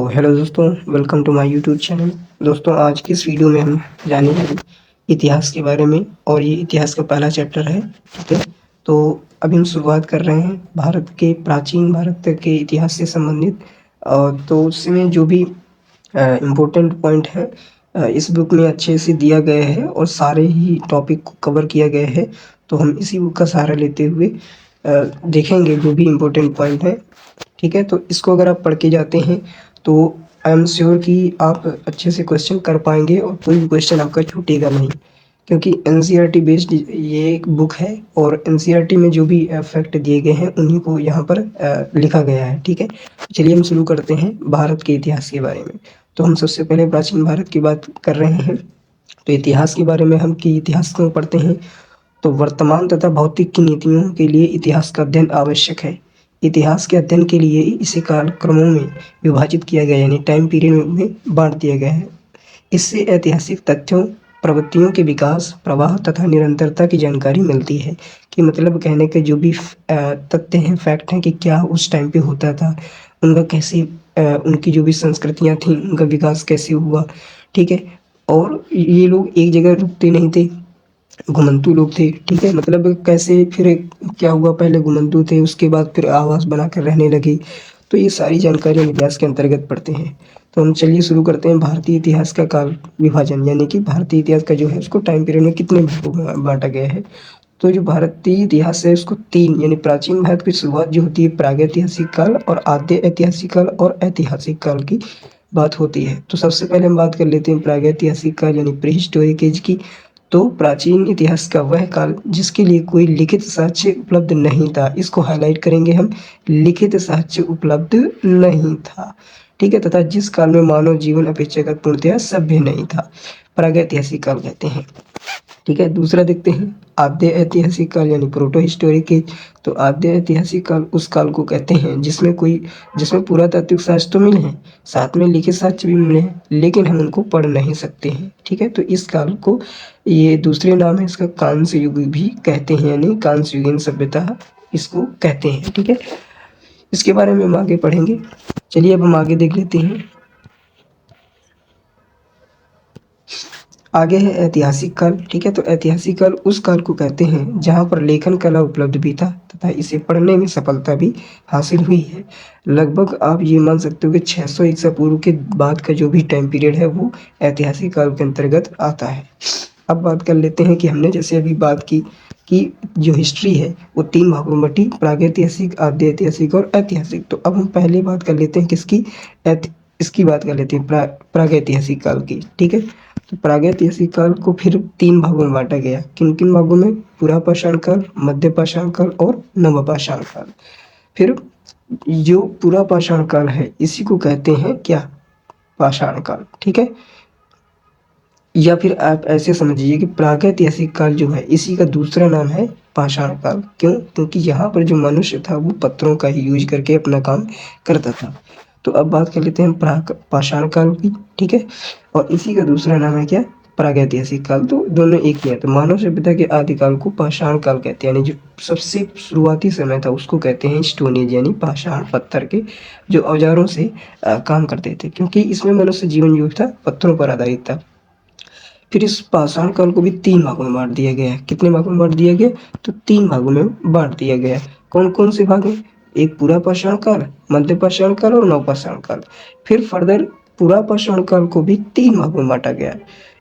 Hello दोस्तों, welcome to my YouTube channel. दोस्तों, आज की इस वीडियो में हम जानेंगे इतिहास के बारे में, और ये इतिहास का पहला चैप्टर है। ठीक है, तो अभी हम शुरुआत कर रहे हैं प्राचीन भारत के इतिहास से संबंधित। तो उसमें जो भी इम्पोर्टेंट पॉइंट है इस बुक में अच्छे से दिया गया है, और सारे ही टॉपिक को कवर किया गया है। तो हम इसी बुक का सहारा लेते हुए देखेंगे जो भी इम्पोर्टेंट पॉइंट है। ठीक है, तो इसको अगर आप पढ़ के जाते हैं तो आई एम श्योर कि आप अच्छे से क्वेश्चन कर पाएंगे, और कोई भी क्वेश्चन आपका छूटेगा नहीं, क्योंकि एनसीईआरटी बेस्ड ये एक बुक है, और एनसीईआरटी में जो भी फैक्ट दिए गए हैं उन्हीं को यहाँ पर लिखा गया है। ठीक है, चलिए हम शुरू करते हैं भारत के इतिहास के बारे में। तो हम सबसे पहले प्राचीन भारत की बात कर रहे हैं। तो इतिहास के बारे में हम कि इतिहास क्यों पढ़ते हैं, तो वर्तमान तथा भौतिक की नीतियों के लिए इतिहास का अध्ययन आवश्यक है। इतिहास के अध्ययन के लिए इसे कालक्रमों में विभाजित किया गया, यानी टाइम पीरियड में बांट दिया गया है। इससे ऐतिहासिक तथ्यों, प्रवृत्तियों के विकास, प्रवाह तथा निरंतरता की जानकारी मिलती है। कि मतलब कहने के जो भी तथ्य हैं, फैक्ट हैं कि क्या उस टाइम पे होता था, उनका कैसे उनकी जो भी संस्कृतियाँ थीं उनका विकास कैसे हुआ। ठीक है, और ये लोग एक जगह रुकते नहीं थे, घुमंतू लोग थे। ठीक है, मतलब कैसे फिर क्या हुआ, पहले घुमंतू थे, उसके बाद फिर आवास बनाकर रहने लगे। तो ये सारी जानकारी हम इतिहास के अंतर्गत पढ़ते हैं। तो हम चलिए शुरू करते हैं भारतीय इतिहास का काल विभाजन, यानी कि भारतीय इतिहास का जो है उसको टाइम पीरियड में कितने भागों में बांटा गया है। तो जो भारतीय इतिहास है उसको तीन, यानी प्राचीन भारत की शुरुआत जो होती है प्रागैतिहासिक काल, और आद्य ऐतिहासिक काल, और ऐतिहासिक काल की बात होती है। तो सबसे पहले हम बात कर लेते हैं प्रागैतिहासिक काल यानी प्री हिस्टोरिक एज की। तो प्राचीन इतिहास का वह काल जिसके लिए कोई लिखित साक्ष्य उपलब्ध नहीं था, इसको हाईलाइट करेंगे हम, लिखित साक्ष्य उपलब्ध नहीं था। ठीक है, तथा जिस काल में मानव जीवन अपेक्षाकृत पूर्णतया सभ्य नहीं था, प्रागैतिहासिक काल कहते हैं। ठीक है, दूसरा देखते हैं आद्य ऐतिहासिक काल यानी प्रोटो हिस्टोरिक एज। तो आद्य ऐतिहासिक काल उस काल को कहते हैं जिसमें पुरातात्विक साक्ष्य तो मिले हैं, साथ में लिखित साक्ष्य भी मिले हैं, लेकिन हम उनको पढ़ नहीं सकते हैं। ठीक है, तो इस काल को, ये दूसरे नाम है इसका, कांस्य युग भी कहते हैं, यानी कांस्य युगीन सभ्यता इसको कहते हैं। ठीक है, इसके बारे में हम आगे पढ़ेंगे। चलिए अब हम आगे देख लेते हैं। आगे है ऐतिहासिक काल। ठीक है, तो ऐतिहासिक काल उस काल को कहते हैं जहाँ पर लेखन कला उपलब्ध भी था तथा इसे पढ़ने में सफलता भी हासिल हुई है। लगभग आप ये मान सकते हो कि 600 ईसा पूर्व के बाद का जो भी टाइम पीरियड है वो ऐतिहासिक काल के अंतर्गत आता है। अब बात कर लेते हैं कि हमने जैसे अभी बात की कि जो हिस्ट्री है वो तीन भागों में बटी, प्रागैतिहासिक, आद्य ऐतिहासिक और ऐतिहासिक। तो अब हम पहले बात कर लेते हैं किसकी, इसकी बात कर लेते हैं प्रागैतिहासिक काल की। ठीक है, तो प्रागैतिहासिक काल को फिर तीन भागों में बांटा गया। किन किन भागों में, पुरापाषाण काल, मध्यपाषाण काल और नवपाषाण काल। फिर जो पुरापाषाण काल है इसी को कहते हैं क्या, पाषाण काल। ठीक है, या फिर आप ऐसे समझिए कि प्रागैतिहासिक काल जो है इसी का दूसरा नाम है पाषाण काल। क्यों, क्योंकि यहाँ पर जो मनुष्य था वो पत्थरों का ही यूज करके अपना काम करता था। तो अब बात कर लेते हैं पाषाण काल की। ठीक है, और इसी का दूसरा नाम है क्या, प्रागैतिहासिक काल। तो दोनों एक ही है। तो मानव सभ्यता के आदिकाल को पाषाण काल कहते हैं, यानी जो सबसे शुरुआती समय था उसको कहते हैं स्टोन एज, यानी पाषाण, पत्थर के जो औजारों से काम करते थे, क्योंकि इसमें मनुष्य जीवन जो था पत्थरों पर आधारित था। फिर इस पाषाण काल को भी तीन भागों में बांट दिया गया है। कितने भागों में बांट दिया गया, तो तीन भागों में बांट दिया गया है। कौन कौन से भाग हैं, एक पूरा पाषाण काल, मध्य पाषाण काल और नवपाषाण काल। फिर फर्दर पूरा पाषाण काल को भी तीन भागों में बांटा गया है,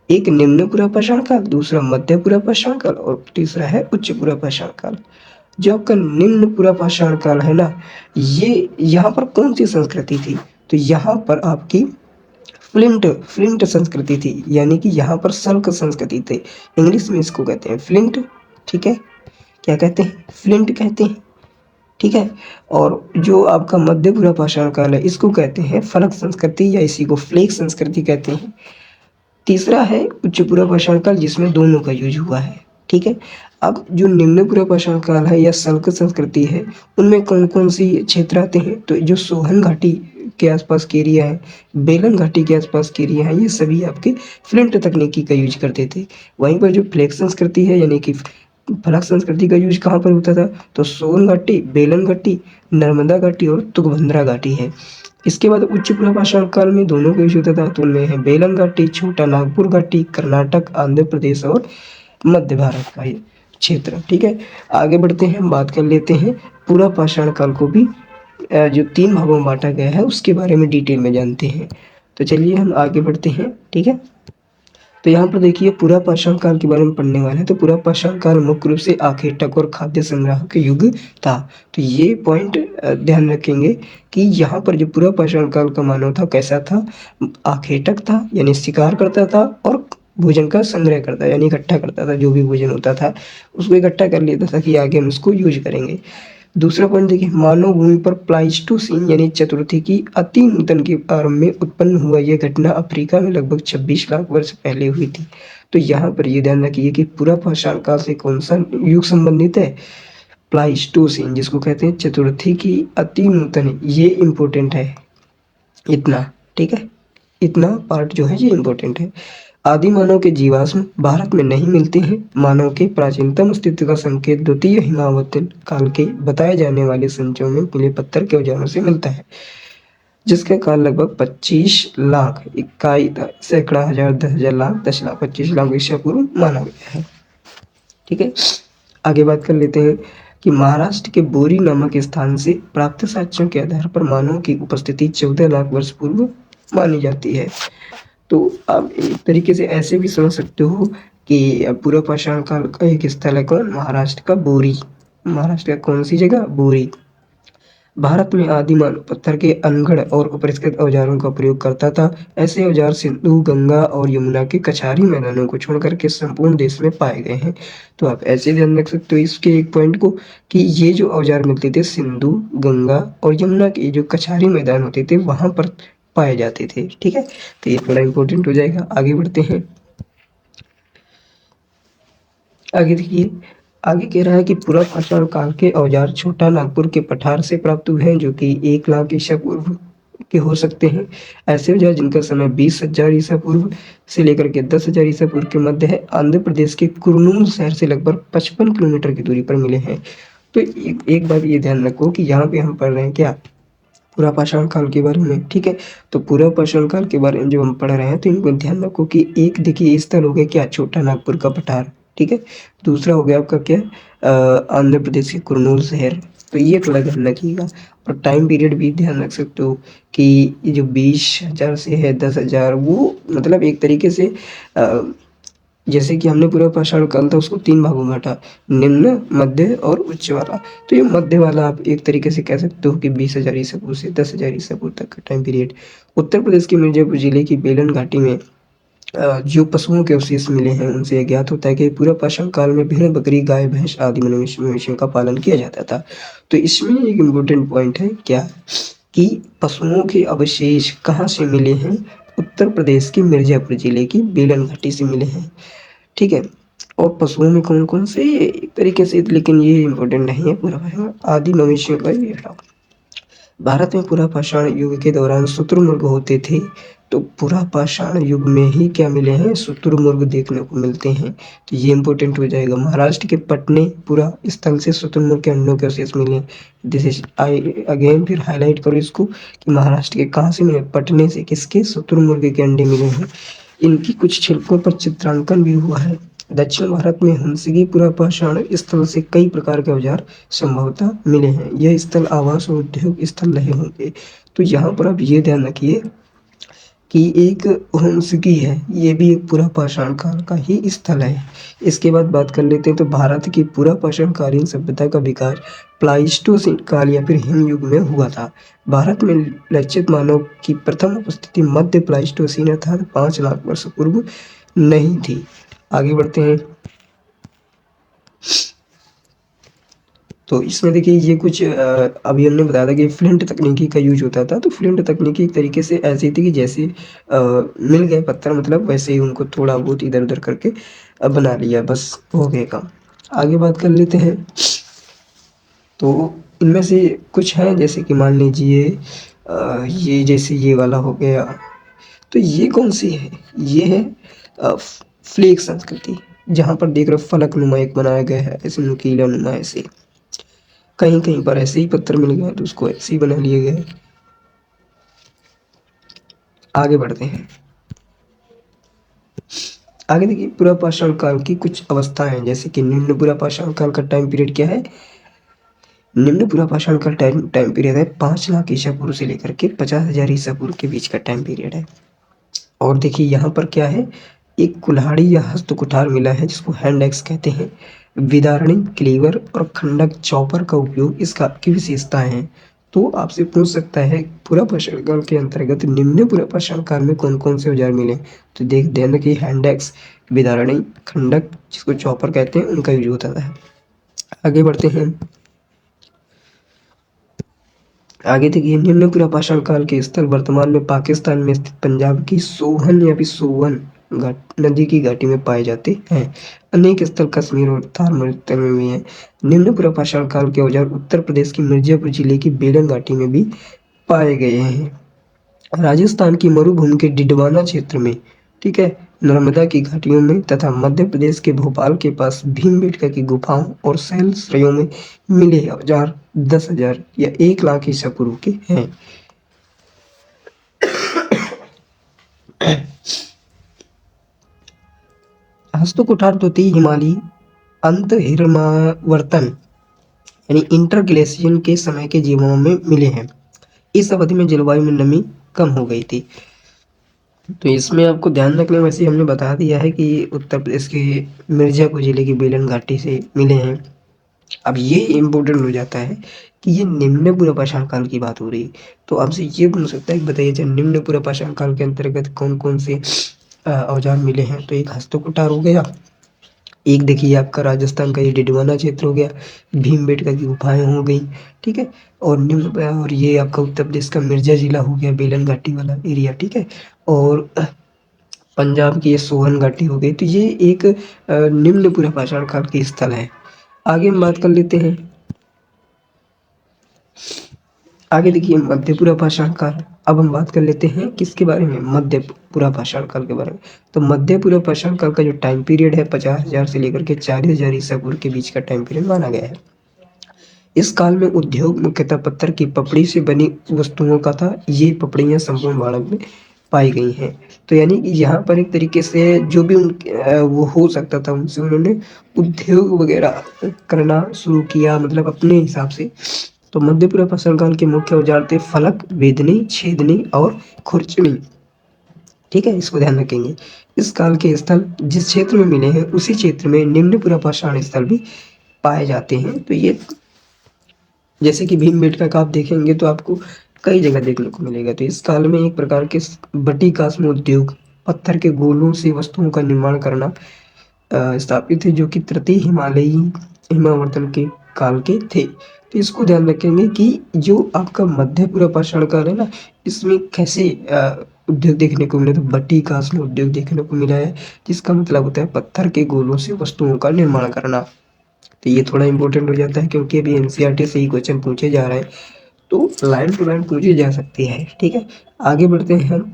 एक निम्न पूरा पाषाण काल, दूसरा मध्य पूरा पाषाण काल और तीसरा है उच्च पूरा पाषाण काल। जो आपका निम्न पूरा पाषाण काल है ना, ये यहाँ पर कौन सी संस्कृति थी, तो यहाँ पर आपकी फ्लिंट फ्लिंट संस्कृति थी, यानी कि यहाँ पर सल्क संस्कृति थे। इंग्लिश में इसको कहते हैं फ्लिंट। ठीक है, क्या कहते हैं, फ्लिंट कहते हैं। ठीक है, और जो आपका मध्य पूरा पाषाण काल है इसको कहते हैं फलक संस्कृति, या इसी को फ्लेक संस्कृति कहते हैं। तीसरा है उच्च पूरा पाषाण काल, जिसमें दोनों का यूज हुआ है। ठीक है, अब जो निम्न पूरा पाषाण काल है या सल्क संस्कृति है, उनमें कौन कौन सी क्षेत्र आते हैं, तो जो सोहन घाटी के आसपास के एरिया है, बेलन घाटी के आसपास के एरिया है, ये सभी आपके फ्लिंट तकनीकी का यूज करते थे। वहीं पर जो फ्लेक संस्कृति है, यानी कि फलक संस्कृति का यूज कहाँ पर होता था? तो सोन घाटी, बेलन घाटी, नर्मदा घाटी और तुंगभद्रा घाटी है। इसके बाद उच्च पुरा पाषाण काल में दोनों का यूज होता था, तो उनमें है बेलन घाटी, छोटा नागपुर घाटी, कर्नाटक, आंध्र प्रदेश और मध्य भारत का ये क्षेत्र। ठीक है, आगे बढ़ते हैं, हम बात कर लेते हैं पुरा पाषाण काल को भी जो 3 भागों में बांटा गया है उसके बारे में डिटेल में जानते हैं। तो चलिए हम आगे बढ़ते हैं। ठीक है, तो यहाँ पर देखिए पुरा पाषाण काल के बारे में पढ़ने वाले हैं। तो पुरा पाषाण काल मुख्य रूप से आखेटक और खाद्य संग्रह के युग था। तो ये पॉइंट ध्यान रखेंगे कि यहाँ पर जो पुरा पाषाण काल का मानव था कैसा था? आखेटक था, यानी शिकार करता था और भोजन का संग्रह करता यानी इकट्ठा करता था। जो भी भोजन होता था उसको इकट्ठा कर लेता था कि आगे हम उसको यूज करेंगे। दूसरा पॉइंट देखिए, मानव भूमि पर प्लाइस्टोसीन यानी चतुर्थी की अति नूतन के आरंभ में उत्पन्न हुआ। यह घटना अफ्रीका में लगभग 26 लाख वर्ष पहले हुई थी। तो यहाँ पर ये ध्यान रखिए कि पुरा पाषाण काल से कौन सा युग संबंधित है? प्लाइस्टोसीन, जिसको कहते हैं चतुर्थी की अति नूतन। ये इम्पोर्टेंट है इतना। ठीक है, इतना पार्ट जो है ये इम्पोर्टेंट है। आदि मानव के जीवाश्म भारत में नहीं मिलते हैं। मानव के प्राचीनतम अस्तित्व का संकेत द्वितीय हिमावतन काल के बताए जाने वाले संचयों में मिले पत्थर के औजारों से मिलता है, जिसका काल लगभग 25 लाख, इकाई, सैकड़ा, हजार, 10,000, लाख, 10 लाख, 25 लाख ईसा पूर्व माना गया है। ठीक है, आगे बात कर लेते हैं कि महाराष्ट्र के बोरी नामक स्थान से प्राप्त साक्ष्यों के आधार पर मानव की उपस्थिति 14 लाख वर्ष पूर्व मानी जाती है। तो आप एक तरीके से ऐसे भी समझ सकते हो कि पूरा पाषाण काल का एक स्थल है कौन? महाराष्ट्र का बोरी। महाराष्ट्र का कौन सी जगह? बोरी। भारत में आदि मानव पत्थर के अनगढ़ और अपरिष्कृत औजारों का प्रयोग करता था। ऐसे औजार सिंधु, गंगा और यमुना के कछारी मैदानों को छोड़कर के संपूर्ण देश में पाए गए हैं। तो आप ऐसे ध्यान रख सकते हो इसके एक पॉइंट को कि ये जो औजार मिलते थे सिंधु, गंगा और यमुना के जो कछारी मैदान होते थे वहां पर पाए जाते थे। ठीक है, तो ये थोड़ा इंपॉर्टेंट हो जाएगा। आगे बढ़ते हैं। आगे देखिए, आगे कह रहा है कि पुरा पाषाण काल के औजार छोटा नागपुर के पठार से प्राप्त हुए हैं, जो कि 1 लाख ईसा पूर्व के हो सकते हैं। ऐसे औजार जिनका समय 20,000 ईसा पूर्व से लेकर के 10,000 ईसा पूर्व के मध्य है, आंध्र प्रदेश के कुरनूल शहर से लगभग 55 किलोमीटर की दूरी पर मिले हैं। तो एक बात ये ध्यान रखो कि यहाँ पे हम पढ़ रहे हैं क्या? पूरा पाषाण काल के बारे में। ठीक है, तो पूरा पाषाण काल के बारे में जो हम पढ़ रहे हैं तो इनको ध्यान रखो कि एक देखिए स्थल हो गया क्या? छोटा नागपुर का पठार। ठीक है, दूसरा हो गया आपका क्या? आंध्र प्रदेश के कुरनूल शहर। तो ये थोड़ा ध्यान रखिएगा और टाइम पीरियड भी ध्यान रख सकते हो कि ये जो 20,000 से है 10,000, वो मतलब एक तरीके से जैसे कि हमने पूरा पाषाण काल था उसको 3 भागों में बांटा, निम्न, मध्य और उच्च वाला। तो ये मध्य वाला आप एक तरीके से कह सकते हो कि 20,000 ईसा पूर्व से 10,000 ईसा पूर्व तक का टाइम पीरियड। उत्तर प्रदेश के मिर्जापुर जिले की बेलन घाटी में जो पशुओं के अवशेष मिले हैं उनसे यह ज्ञात होता है कि पूरा पाषाण काल में भेड़, बकरी, गाय, भैंस आदि मवेशियों का पालन किया जाता था। तो इसमें एक इम्पोर्टेंट पॉइंट है क्या? कि पशुओं के अवशेष कहाँ से मिले हैं? उत्तर प्रदेश के मिर्जापुर जिले की बेलन घाटी से मिले हैं। ठीक है, और पशुओं में कौन कौन से? एक तरीके से, लेकिन ये इम्पोर्टेंट नहीं है पूरा। आदि मवेशियों का ये हटाओ। भारत में पुरा पाषाण युग के दौरान शुतुरमुर्ग होते थे। तो पुरा पाषाण युग में ही क्या मिले हैं? शुतुरमुर्ग देखने को मिलते हैं। तो ये इंपॉर्टेंट हो जाएगा। महाराष्ट्र के पटने पुरा स्थल से शुतुरमुर्ग के अंडों के अवशेष मिले। दिस इज आई अगेन फिर हाईलाइट करो इसको कि महाराष्ट्र के कहाँ से मिले? पटने से। किसके? शुतुरमुर्ग के अंडे मिले हैं। इनकी कुछ छिलकों पर चित्रांकन भी हुआ है। दक्षिण भारत में हंसगी पुरा पाषाण स्थल से कई प्रकार के औजार संभवतः मिले हैं। यह स्थल आवास और उद्योग स्थल रहे होंगे। तो यहाँ पर आप ये ध्यान रखिए कि एक हंसगी है, ये भी एक पुरा पाषाण काल का ही स्थल है। इसके बाद बात कर लेते हैं तो भारत की पुरा पाषाणकालीन सभ्यता का विकास प्लाइस्टोसीन काल या फिर हिमयुग में हुआ था। भारत में लक्षित मानव की प्रथम उपस्थिति मध्य प्लाइस्टोसीन अर्थात 5 लाख वर्ष पूर्व नहीं थी। आगे बढ़ते हैं। तो इसमें देखिए ये कुछ अभी हमने बताया था कि फ्लिंट तकनीकी का यूज होता था। तो फ्लिंट तकनीकी एक तरीके से ऐसी थी कि जैसे मिल गए पत्थर, मतलब वैसे ही उनको थोड़ा बहुत इधर उधर करके बना लिया, बस हो गया काम। आगे बात कर लेते हैं। तो इनमें से कुछ हैं जैसे कि मान लीजिए ये जैसे ये वाला हो गया। तो ये कौन सी है? ये है फ्लेक संस्कृति। जहाँ पर देख रहे हो फलक नुमा एक बनाया गया है, ऐसे नुकीला नुमा ऐसे। कहीं कहीं पर ऐसे ही पत्थर मिल गया तो उसको ऐसे ही बना लिया गया है। आगे बढ़ते हैं। आगे देखिए पुरापाषाण काल की कुछ अवस्थाएं, जैसे कि निम्न पुरापाषाण काल का टाइम पीरियड क्या है। निम्न पुरापाषाण का टाइम पीरियड है 5 लाख ईसा पूर्व से लेकर के 50,000 ईसा पूर्व के बीच का टाइम पीरियड है। और देखिए यहाँ पर क्या है, एक कुल्हाड़ी या हस्त कुठार मिला है जिसको हैंड एक्स कहते हैं। विदारणी, क्लीवर और खंडक चॉपर का उपयोग इसका की विशेषताएं हैं। तो आपसे पूछ सकता है पुरापाषाण काल के अंतर्गत निम्न पुरापाषाण काल में कौन कौन से औजार मिले। तो देख ध्यान रखिए, हैंड एक्स, विदारणी, खंडक जिसको चॉपर कहते हैं, उनका यूज होता है। आगे बढ़ते हैं। आगे देखिए निम्न पुरापाषाण काल के स्थल वर्तमान में पाकिस्तान में स्थित पंजाब की सोहन या फिर सोवन नदी की घाटी में पाए जाते हैं। अनेक स्थल कश्मीर और थार मरुस्थल में भी हैं। निम्न पुरापाषाण काल के औजार उत्तर प्रदेश की मिर्जापुर जिले की बेलन घाटी में भी पाए गए हैं। राजस्थान की मरुभूमि के डिडवाना क्षेत्र में, ठीक है, नर्मदा की घाटियों में तथा मध्य प्रदेश के भोपाल के पास भीमबेटका की गुफाओं और शैल श्रेयों में मिले औजार 10,000 या 1 लाख ईसा पूर्व के हैं। हस्तकुठार द्वितीय हिमालयी अंत हिमवर्तन यानी इंटरग्लेशियन के समय के जीवों में मिले हैं। इस अवधि में जलवायु में नमी कम हो गई थी। तो इसमें आपको ध्यान रखना, वैसे हमने बता दिया है कि उत्तर प्रदेश के मिर्जापुर जिले की बेलन घाटी से मिले हैं। अब ये इम्पोर्टेंट हो जाता है कि ये निम्न पुरापाषाण काल की बात हो रही है। तो आपसे ये पूछ सकता है कि बताइए जब निम्न पुरापाषाण काल के अंतर्गत कौन कौन से औजार मिले हैं। तो एक हस्तकुठार हो गया, एक देखिए आपका राजस्थान का ये डिडवाना क्षेत्र हो गया, भीमबेटका की गुफाएं हो गई, ठीक है, और निम्न और ये आपका उत्तर प्रदेश का मिर्जा जिला हो गया, बेलन घाटी वाला एरिया, ठीक है, और पंजाब की ये सोहन घाटी हो गई। तो ये एक निम्न पुरापाषाण काल के स्थल है। आगे हम बात कर लेते हैं। आगे देखिए मध्य पुरापाषाण काल। अब हम बात कर लेते हैं किसके बारे में, मध्य पुरापाषाण काल के बारे में। तो मध्य पुरापाषाण काल का जो टाइम पीरियड है 50,000 से लेकर के 40,000 ईसा पूर्व के बीच का टाइम पीरियड माना गया है। इस काल में उद्योग मुख्यतः पत्थर की पपड़ी से बनी वस्तुओं का था। ये पपड़ियां संपूर्ण भारत में पाई गई हैं। तो यानी कि यहाँ पर एक तरीके से जो भी वो हो सकता था उनसे उन्होंने उद्योग वगैरह करना शुरू किया, मतलब अपने हिसाब से। तो मध्य पुरापाषाण काल के मुख्य औजार थे फलक, वेदनी, छेदनी और खुरचनी, ठीक है, इसको ध्यान रखेंगे। इस काल के स्थल जिस क्षेत्र में मिले हैं उसी क्षेत्र में निम्न पुरापाषाण स्थल भी पाए जाते हैं। तो ये जैसे कि भीमबेटका का आप देखेंगे तो आपको कई जगह देखने को मिलेगा। तो इस काल में एक प्रकार के बटीकास्म उद्योग, पत्थर के गोलों से वस्तुओं का निर्माण करना स्थापित है, जो कि तृतीय हिमालयी हिमवर्तन के काल के थे। तो इसको ध्यान रखेंगे कि जो आपका मध्य पुरापाषाण काल है ना, इसमें कैसे उद्योग देखने को मिले। तो बटीकास्म उद्योग देखने को मिला है, जिसका मतलब होता है पत्थर के गोलों से वस्तुओं का निर्माण करना। तो ये थोड़ा इंपॉर्टेंट हो जाता है क्योंकि अभी एनसीईआरटी से ही क्वेश्चन पूछे जा रहे हैं, तो लाइन टू लाइन पूछी जा सकती है, ठीक है। आगे बढ़ते हैं हम।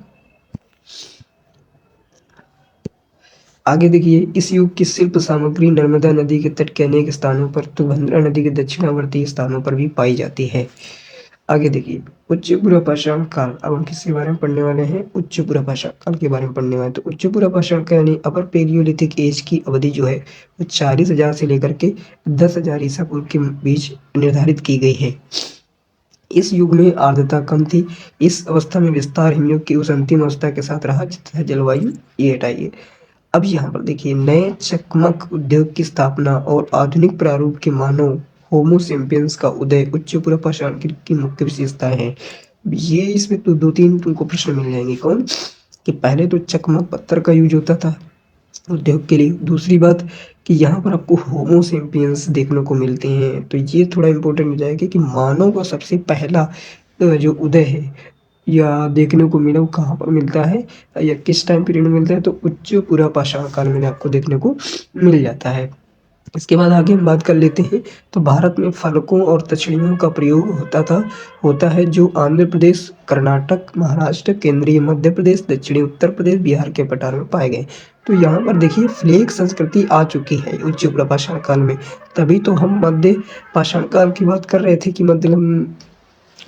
आगे देखिए इस युग की शिल्प सामग्री नर्मदा नदी के तट के अनेक स्थानों पर, तुंगभद्रा नदी के दक्षिणावर्ती स्थानों पर भी पाई जाती है। आगे देखिए उच्च पुरापाषाण काल। अब हम किसके बारे में पढ़ने वाले हैं, उच्च पुरापाषाण काल के बारे में पढ़ने वाले हैं। तो उच्च पुरापाषाण काल यानी अपर पेलियोलिथिक एज की अवधि जो है वो 40,000 से लेकर के 10,000 ईसा पूर्व के बीच निर्धारित की गई है। इस युग में आर्द्रता कम थी। इस अवस्था में विस्तार हिमयुग की उस अंतिम अवस्था के साथ रहा जिसका जलवायु ये हटाइए। अब यहाँ पर देखिए नए चकमक उद्योग की स्थापना और आधुनिक प्रारूप के मानव होमो सेपियंस का उदय उच्च पुरापाषाण की मुख्य विशेषताएं हैं। ये इसमें तो 2-3 तुमको प्रश्न मिल जाएंगे। कौन कि पहले तो चकमक पत्थर का यूज होता था उद्योग के लिए। दूसरी बात कि यहाँ पर आपको होमो सेपियंस देखने को मिलते हैं। तो ये थोड़ा इंपॉर्टेंट हो जाएगा कि मानव का सबसे पहला जो उदय है या देखने को मिला वो कहाँ पर मिलता है या किस टाइम पीरियड में मिलता है, तो उच्च पुरापाषाण काल में आपको देखने को मिल जाता है। इसके बाद आगे हम बात कर लेते हैं। तो भारत में फलकों और तछड़ियों का प्रयोग होता है जो आंध्र प्रदेश, कर्नाटक, महाराष्ट्र, केंद्रीय मध्य प्रदेश, दक्षिणी उत्तर प्रदेश, बिहार के पठार में पाए गए। तो यहाँ पर देखिए फ्लेक संस्कृति आ चुकी है उच्च पाषाण काल में। तभी तो हम मध्य पाषाण काल की बात कर रहे थे कि मतलब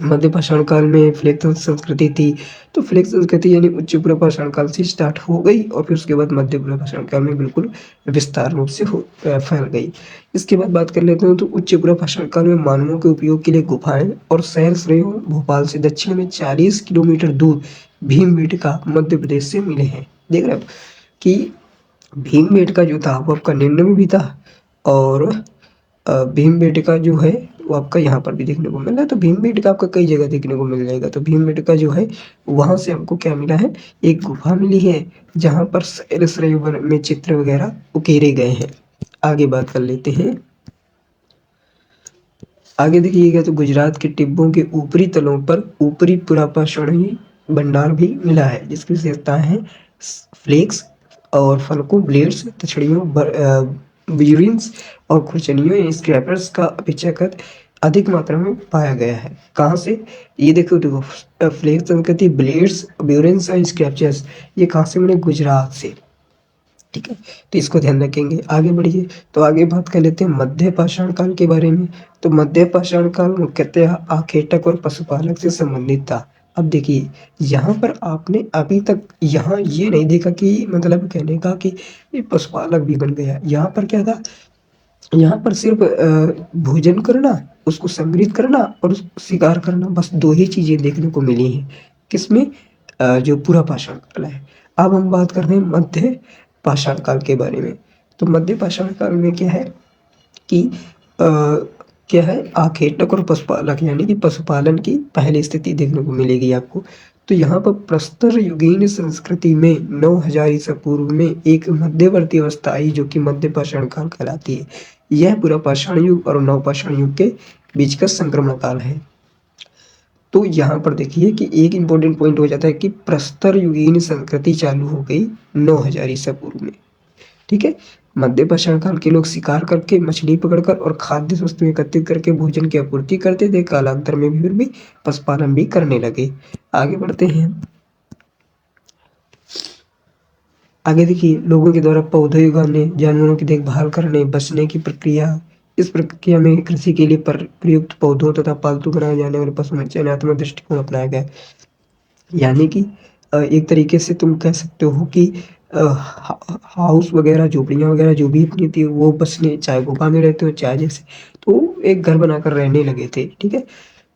मध्य पाषाण काल में फ्लेक संस्कृति थी। तो फ्लेक संस्कृति यानी उच्च पाषाण काल से स्टार्ट हो गई और फिर उसके बाद मध्य पाषाण काल में बिल्कुल विस्तार रूप से फैल गई। इसके बाद बात कर लेते हैं। तो उच्च पाषाण काल में मानवों के उपयोग के लिए गुफाएं और शहर श्रेयों भोपाल से दक्षिण में 40 किलोमीटर दूर भीमबेटका मध्य प्रदेश से मिले हैं। देख रहे हो कि भीमबेटका जो था वो आपका निम्न में भी था और भीमबेटका जो है वो आपका यहाँ पर भी देखने को मिल रहा है। तो भीमबेटका आपका कई जगह देखने को मिल जाएगा। तो भीमबेटका जो है वहां से हमको क्या मिला है, एक गुफा मिली है जहां पर शैल में चित्र वगैरह उकेरे गए हैं। आगे बात कर लेते हैं। आगे देखिएगा तो गुजरात के टिब्बों के ऊपरी तलों पर ऊपरी पुरापाषाणी भंडार भी मिला है जिसकी विशेषताएं हैं फ्लेक्स और फलकों, ब्लेड्स, तछड़ियों, ब्यूरिन्स और खुरचनियों स्क्रैपर्स का अपेक्षाकृत अधिक मात्रा में पाया गया है। कहाँ से? ये देखो फ्लेक्स संस्कृति, ब्लेड्स, ब्यूरिन्स और स्क्रैपर्स ये कहाँ से मिले? गुजरात से। ठीक है, तो इसको ध्यान रखेंगे। आगे बढ़िए। तो आगे बात कर लेते हैं मध्य पाषाण काल के बारे में। तो मध्य पाषाण काल मुख्यतः आखेटक और पशुपालक से संबंधित था। अब देखिए यहाँ पर आपने अभी तक यहाँ ये नहीं देखा कि मतलब कहने का कि ये पशुपालक भी बन गया। यहाँ पर क्या था, यहाँ पर सिर्फ भोजन करना, उसको संग्रहित करना और उसको शिकार करना, बस दो ही चीजें देखने को मिली हैं। किसमें? जो पूरा पाषाण काल है। अब हम बात करते हैं मध्य पाषाण काल के बारे में। तो मध्य पाषाण काल में क्या है कि क्या है, आखेटक और पशुपालक यानी कि पशुपालन की पहली स्थिति देखने को मिलेगी आपको। तो यहाँ पर प्रस्तर युगीन संस्कृति में 9000 ईसा पूर्व में एक मध्यवर्ती अवस्था आई जो कि मध्य पाषाण काल कहलाती है। यह पूरा पाषाण युग और नवपाषाण युग के बीच का संक्रमण काल है। तो यहाँ पर देखिए कि एक इम्पोर्टेंट पॉइंट हो जाता है कि प्रस्तर युगीन संस्कृति चालू हो गई 9000 ईसा पूर्व में। ठीक है, मध्य पाषाण काल के लोग शिकार करके, मछली पकड़कर और खाद्य वस्तु एकत्रित करके भोजन की आपूर्ति करते थे। कालांतर में फिर भी पशुपालन भी करने लगे। आगे बढ़ते हैं। आगे देखिए लोगों के द्वारा पौधे उगाने, जानवरों की देखभाल करने, बचने की प्रक्रिया। इस प्रक्रिया में कृषि के लिए प्रयुक्त पौधों तथा पालतू बनाए जाने वाले पशु में चयनात्मक दृष्टिकोण अपनाया गया। यानी कि एक तरीके से तुम कह सकते हो कि हाउस वगैरह, झोपड़ियाँ वगैरह जो भी अपनी थी वो बसने, चाहे गुफा में रहते हो चाहे जैसे, तो एक घर बनाकर रहने लगे थे। ठीक है,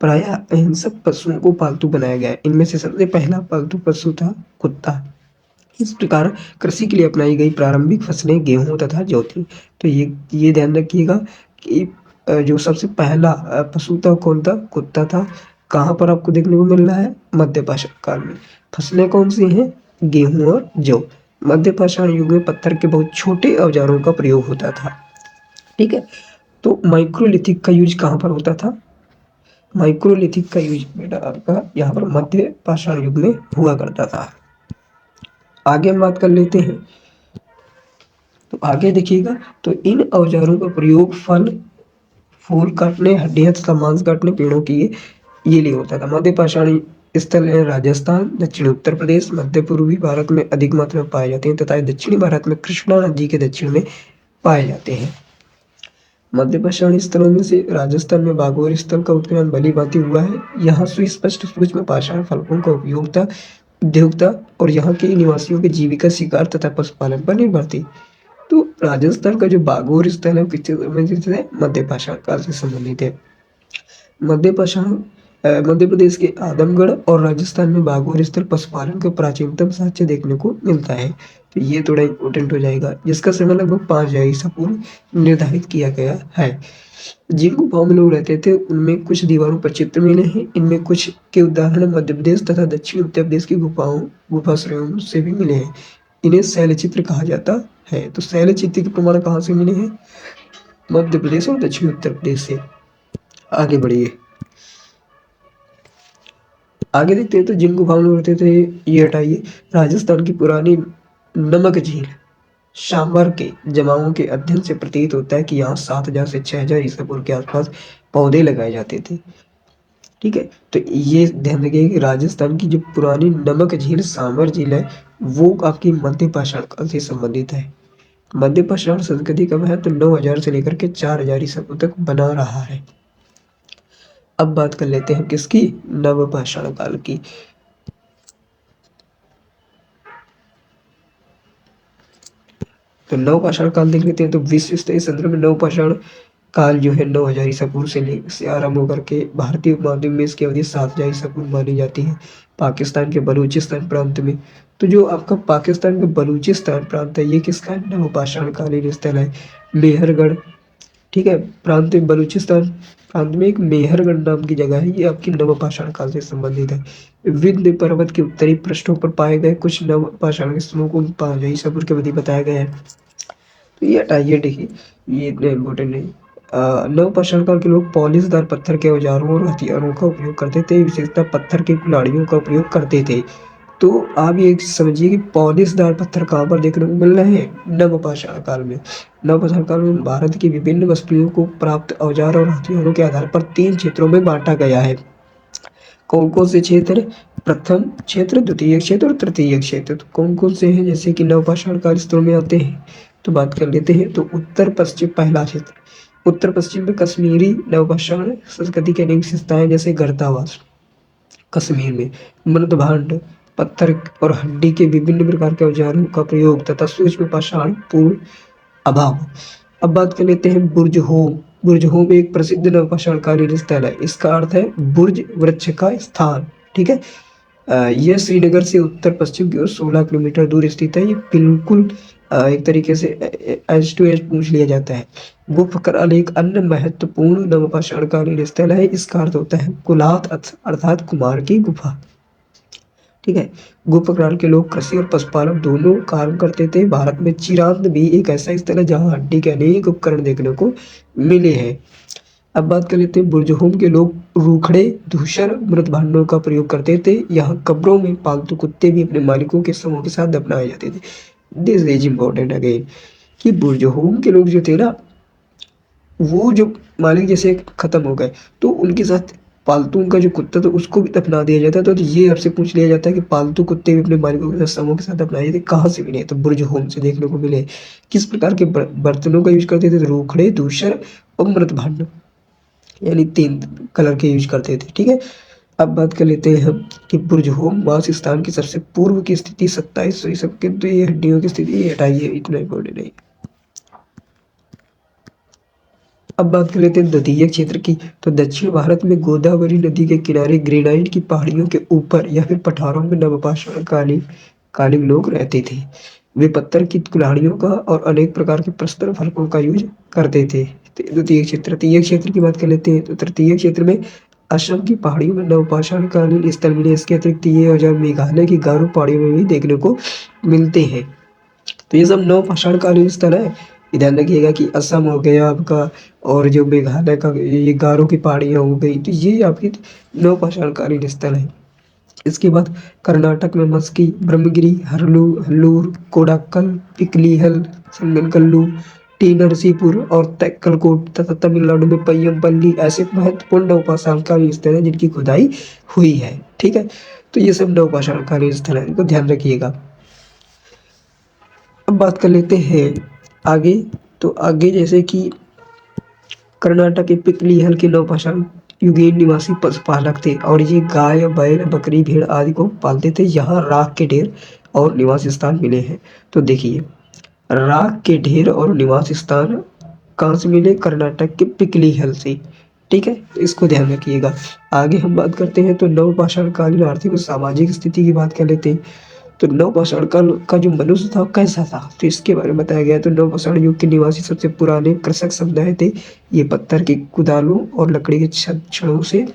प्रायः इन सब पशुओं को पालतू बनाया गया। इनमें से सबसे पहला पालतू पशु था कुत्ता। इस प्रकार कृषि के लिए अपनाई गई प्रारंभिक फसलें गेहूं तथा जौ थी। तो ये ध्यान रखिएगा कि जो सबसे पहला पशु था कौन था? कुत्ता था। कहाँ पर आपको देखने को मिल रहा है? मध्य पाषाण काल में। फसलें कौन सी हैं? गेहूं और जौ। मध्य पाषाण युग में पत्थर के बहुत छोटे औजारों का प्रयोग होता था। ठीक है, तो माइक्रोलिथिक का यूज कहाँ पर होता था? माइक्रोलिथिक का यूज बेटा आपका यहाँ पर मध्य पाषाण युग में हुआ करता था। आगे हम बात कर लेते हैं। तो आगे देखिएगा तो इन औजारों का प्रयोग फल फूल काटने, हड्डियां तथा मांस काटने, पेड़ों की ये लिए होता था। मध्य पाषाणी स्थल है राजस्थान, दक्षिण उत्तर प्रदेश, मध्य पूर्वी भारत में अधिक मात्रा में पाए जाते हैं तथा दक्षिणी भारत में कृष्णा नदी के दक्षिण में पाए जाते हैं। मध्य पाषाणी स्थलों में से राजस्थान में बागोर स्थल का उत्खनन भली भांति हुआ है। यहाँ सुस्पष्ट सूक्ष्म पाषाण फलकों का उपयोग था, उद्योग था और यहाँ के निवासियों की जीविका शिकार तथा पशुपालन पर निर्भर थी। तो राजस्थान का जो बागोर स्थल है वो किससे संबंधित है? मध्य पाषाण काल से संबंधित है। मध्य पाषाण मध्य प्रदेश के आदमगढ़ और राजस्थान में बागोर स्थल पशुपालन का प्राचीनतम साक्ष्य देखने को मिलता है। तो ये थोड़ा इम्पोर्टेंट हो जाएगा, जिसका समय लगभग 5000 ईसा पूर्व निर्धारित किया गया है। जिन गुफाओं में लोग रहते थे उनमें कुछ दीवारों पर चित्र मिले हैं। इनमें कुछ के उदाहरण मध्य प्रदेश तथा दक्षिण उत्तर प्रदेश की गुफाश्रयों से भी मिले हैं। इन्हें शैलचित्र कहा जाता है। तो शैलचित्र के प्रमाण कहाँ से मिले हैं? मध्य प्रदेश और दक्षिण उत्तर प्रदेश से। आगे बढ़िए। आगे देखते हैं तो जिन गुफाओं में रहते थे ये हटाइए। राजस्थान की पुरानी नमक झील, शामर के जमाओं के अध्ययन से प्रतीत होता है कि यहाँ 7000 से 6000 ईसा पूर्व के आसपास पौधे लगाए जाते थे। ठीक है, तो ये ध्यान रखिए कि राजस्थान की जो पुरानी नमक झील सामर झील है वो आपकी मध्य पाषाण काल से संबंधित है। मध्य पाषाण संस्कृति का महत्व 9000 से लेकर के 4000 ईसा पूर्व तक बना रहा है। अब बात कर लेते हैं किसकी, नव पाषाण काल की। तो नव पाषाण काल देख लेते हैं। तो विश्व स्तरीय संदर्भ में नव पाषाण काल जो है 9000 ईसा पूर्व से आरंभ होकर के भारतीय उपमहाद्वीप में इसकी अवधि 7000 ईसा पूर्व मानी जाती है। पाकिस्तान के बलूचिस्तान प्रांत में, तो जो आपका पाकिस्तान का बलूचिस्तान प्रांत है ये किसका नव पाषाण कालीन स्थल है। मेहरगढ़, ठीक है, प्रांत बलूचिस्तान प्रांत में एक मेहरगढ़ नाम की जगह है, ये आपकी नव पाषाण काल से संबंधित है। विंध्य पर्वत के उत्तरी पृष्ठों पर पाए गए कुछ नव पाषाण स्थलों को 5000 ईसा पूर्व की अवधि बताया गया है। तो ये हटाइए, देखिए ये इतना इम्पोर्टेंट नहीं। नव पाषाण काल के लोग पॉलिशदार पत्थर के औजारों और हथियारों का उपयोग करते थे, विशेषतः पत्थर की कुल्हाड़ियों का उपयोग करते थे। तो आप ये समझिए कि पॉलिशदार पत्थर कहाँ पर देखने को मिल रहे हैं, नव पाषाण काल में। नव पाषाण काल में भारत की विभिन्न वस्तुओं को प्राप्त औजार और हथियारों के आधार पर 3 क्षेत्रों में बांटा गया है। कौन कौन से क्षेत्र, प्रथम क्षेत्र, द्वितीय क्षेत्र और तृतीय क्षेत्र। तो कौन कौन से हैं, जैसे कि नव पाषाण काल स्थलों में आते हैं, तो बात कर लेते हैं। तो उत्तर पश्चिम पहला क्षेत्र, उत्तर पश्चिम में कश्मीरी नवपाषाण संस्कृति की अनेक विशेषताएं, जैसे गर्तावास कश्मीर में, मृदभांड पत्थर और हड्डी के विभिन्न प्रकार के औजारों का प्रयोग तथा सूक्ष्म पाषाण पूर्ण अभाव। अब बात कर लेते हैं बुर्ज होम। बुर्ज होम एक प्रसिद्ध नवपाषाण कालीन स्थल है, इसका अर्थ है बुर्ज वृक्ष का स्थान। ठीक है, यह श्रीनगर से उत्तर पश्चिम की ओर 16 किलोमीटर दूर स्थित है। ये बिल्कुल एक तरीके से एज टू एज पूछ लिया जाता है। गुफकराल एक अन्य महत्वपूर्ण नवपाषाण कालीन स्थल है, इसका अर्थ होता है कुलात अर्थात कुमार की गुफा। ठीक है, गुफकराल के लोग कृषि और पशुपालन दोनों कार्य करते थे। भारत में चिरांद भी एक ऐसा स्थल है जहाँ हड्डी के अनेक उपकरण देखने को मिले हैं। अब बात कर लेते हैं बुर्जहोम के लोग रूखड़े धूसर मृत भांडों का प्रयोग करते थे। यहाँ कब्रों में पालतू कुत्ते भी अपने मालिकों के समूह के साथ दफनाए जाते थे। दिस इज इम्पोर्टेंट अगेन कि बुर्जहोम के लोग जो थे ना, वो जो मालिक जैसे खत्म हो गए तो उनके साथ पालतू उनका जो कुत्ता था उसको भी दफना दिया जाता था। तो ये आपसे पूछ लिया जाता है कि पालतू कुत्ते भी अपने मालिकों के साथ समूह के साथ दफनाए थे, कहाँ से मिले, तो बुर्जहोम से देखने को मिले। किस प्रकार के बर्तनों का यूज करते थे, रूखड़े धूसर और मृत भांड, यानी 3 कलर के यूज करते थे। ठीक है, अब बात कर लेते हैं हम कि बुर्जहोम वास स्थान की सबसे पूर्व की स्थिति 2700 ईसा की, तो ये हड्डियों की स्थिति ये हटाइए, इतना इम्पोर्टेंट नहीं। अब बात कर लेते हैं द्वितीय क्षेत्र की। तो दक्षिण भारत में गोदावरी नदी के किनारे ग्रेनाइट की पहाड़ियों के ऊपर या फिर पठारों में नवपाषाण कालीन लोग रहते थे। वे पत्थर की कुल्हाड़ियों का और अनेक प्रकार के प्रस्तर फलकों का यूज करते थे। द्वितीय क्षेत्र। तृतीय क्षेत्र की बात कर लेते हैं। तो तृतीय क्षेत्र में असम की पहाड़ियों में नवपाषाण कालीन स्थल मिले। इसके अतिरिक्त ये औजार मेघालय की गारो पहाड़ियों में भी देखने को मिलते हैं। तो ये सब नवपाषाण कालीन स्थल है। ध्यान रखिएगा कि असम हो गया आपका, और जो मेघालय का ये गारो की पहाड़ियाँ हो गई, तो ये आपकी नवपाषाण कालीन स्थल है। इसके बाद कर्नाटक में मस्की, ब्रह्मगिरी, हल्लूर, कोडाक्कल, पिकलीहल, संगनकल्लू, टी नरसीपुर और तेक्कलकोट तथा तमिलनाडु में पय्यमपल्ली ऐसे महत्वपूर्ण नवपाषाण कालीन स्थल है जिनकी खुदाई हुई है। ठीक है, तो ये सब नवपाषाण कालीन स्थल है, इनको ध्यान रखिएगा। अब बात कर लेते हैं आगे। तो आगे जैसे कि कर्नाटक के पिपलीहल के नवपाषाण युगीन निवासी पशुपालक थे और ये गाय बैल बकरी भेड़ आदि को पालते थे। यहाँ राख के ढेर और निवास स्थान मिले हैं। तो देखिए, राख के ढेर और निवास स्थान कहाँ से मिले, कर्नाटक के पिपलीहल से। ठीक है, तो इसको ध्यान रखिएगा। आगे हम बात करते हैं तो नवपाषाण कालीन आर्थिक और सामाजिक स्थिति की बात कर लेते हैं। तो नवपाषाण काल का जो मनुष्य था कैसा था, तो इसके बारे में बताया गया। तो नवपाषाण युग के निवासी सबसे पुराने कृषक समुदाय थे। ये पत्थर के कुदालों और लकड़ी के छड़ों से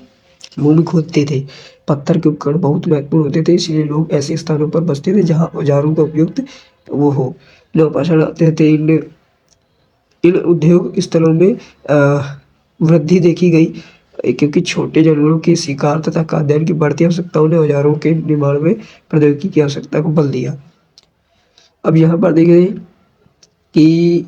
भूमि खोदते थे। पत्थर के उपकरण बहुत महत्वपूर्ण होते थे, इसलिए लोग ऐसे स्थानों पर बसते थे जहाँ औजारों का उपयुक्त वो हो। नवपाषाण आते थे इन उद्योग स्थलों में वृद्धि देखी गई, क्योंकि छोटे जानवरों के शिकार तथा खाद्यान्न की बढ़ती आवश्यकताओं ने औजारों के निर्माण में प्रौद्योगिकी की आवश्यकता को बल दिया। अब यहाँ पर देखिए कि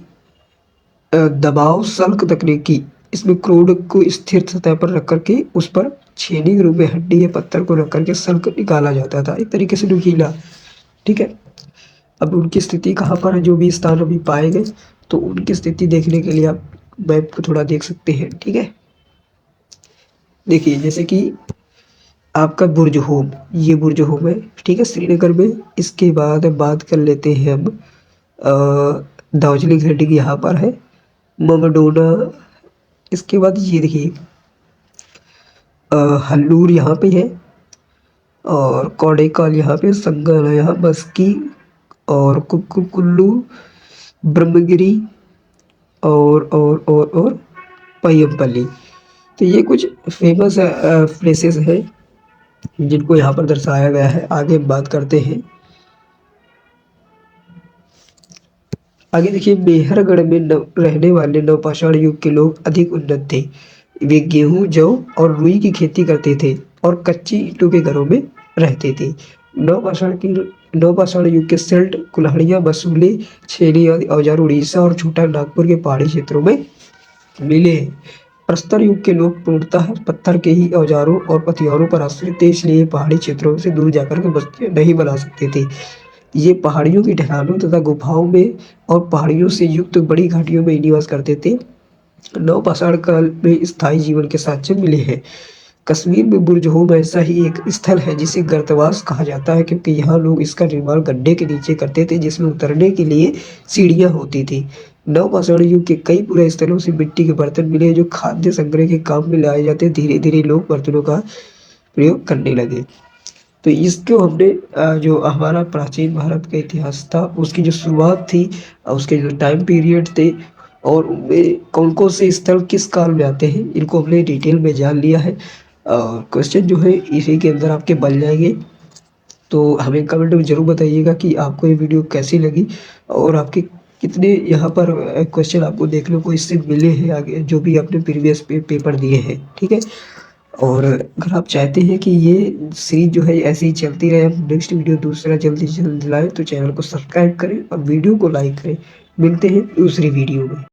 दबाव सल्क तकनीकी, इसमें क्रूड को स्थिर सतह पर रख करके उस पर छेनी के रूप में हड्डी या पत्थर को रख करके सल्क निकाला जाता था, एक तरीके से नुकीला। ठीक है, अब उनकी स्थिति कहाँ पर है, जो भी स्थान अभी पाए गए, तो उनकी स्थिति देखने के लिए आप मैप को थोड़ा देख सकते हैं। ठीक है, देखिए जैसे कि आपका बुर्ज होम, ये बुर्ज होम है, ठीक है, श्रीनगर में। इसके बाद बात कर लेते हैं हम दार्जिलिंग हेडिंग यहाँ पर है, ममडोना। इसके बाद ये देखिए हल्लूर यहाँ पे है, और कोडेकल यहाँ पे, संगल है यहाँ, बस्की और कुल्लू, ब्रह्मगिरी और पय्यमपल्ली। तो ये कुछ फेमस प्लेसेस हैं जिनको यहाँ पर दर्शाया गया है। आगे बात करते हैं। आगे देखिए, मेहरगढ़ में रहने वाले नवपाषाण युग के लोग अधिक उन्नत थे। वे गेहूं, जौ और रुई की खेती करते थे और कच्ची ईंटों के घरों में रहते थे। नवपाषाण युग के सिल्ट, कुल्हाड़ियाँ, बसूले, छेनी आदि औजार उड़ीसा और छोटा नागपुर के पहाड़ी क्षेत्रों में मिले। प्रस्तर युग के लोग पूर्णतः पत्थर के ही औजारों और हथियारों पर आश्रित थे, इसलिए पहाड़ी क्षेत्रों से दूर जाकर के बस्तियां नहीं बना सकते थे। ये पहाड़ियों की ढलानों तथा गुफाओं में और पहाड़ियों से युक्त बड़ी घाटियों में निवास करते थे। नवपाषाण काल में स्थायी जीवन के साक्ष्य मिले हैं। कश्मीर में बुर्ज होम ऐसा ही एक स्थल है जिसे गर्तवास कहा जाता है, क्योंकि यहाँ लोग इसका निर्माण गड्ढे के नीचे करते थे जिसमें उतरने के लिए सीढ़ियाँ होती थी। नवपाषाण युग के कई पुराने स्थलों से मिट्टी के बर्तन मिले जो खाद्य संग्रह के काम में लाए जाते। धीरे धीरे लोग बर्तनों का प्रयोग करने लगे। तो इसको हमने जो हमारा प्राचीन भारत का इतिहास था उसकी जो शुरुआत थी, उसके जो टाइम पीरियड थे और उनमें कौन कौन से स्थल किस काल में आते हैं, इनको हमने डिटेल में जान लिया है। क्वेश्चन जो है इसी के अंदर आपके बन जाएंगे। तो हमें कमेंट में ज़रूर बताइएगा कि आपको ये वीडियो कैसी लगी और आपके कितने यहाँ पर क्वेश्चन आपको देखने को इससे मिले हैं आगे जो भी आपने प्रीवियस पेपर दिए हैं। ठीक है, और अगर आप चाहते हैं कि ये सीरीज जो है ऐसे ही चलती रहे, हम नेक्स्ट वीडियो दूसरा जल्दी से जल्द लाएँ, तो चैनल को सब्सक्राइब करें और वीडियो को लाइक करें। मिलते हैं दूसरी वीडियो में।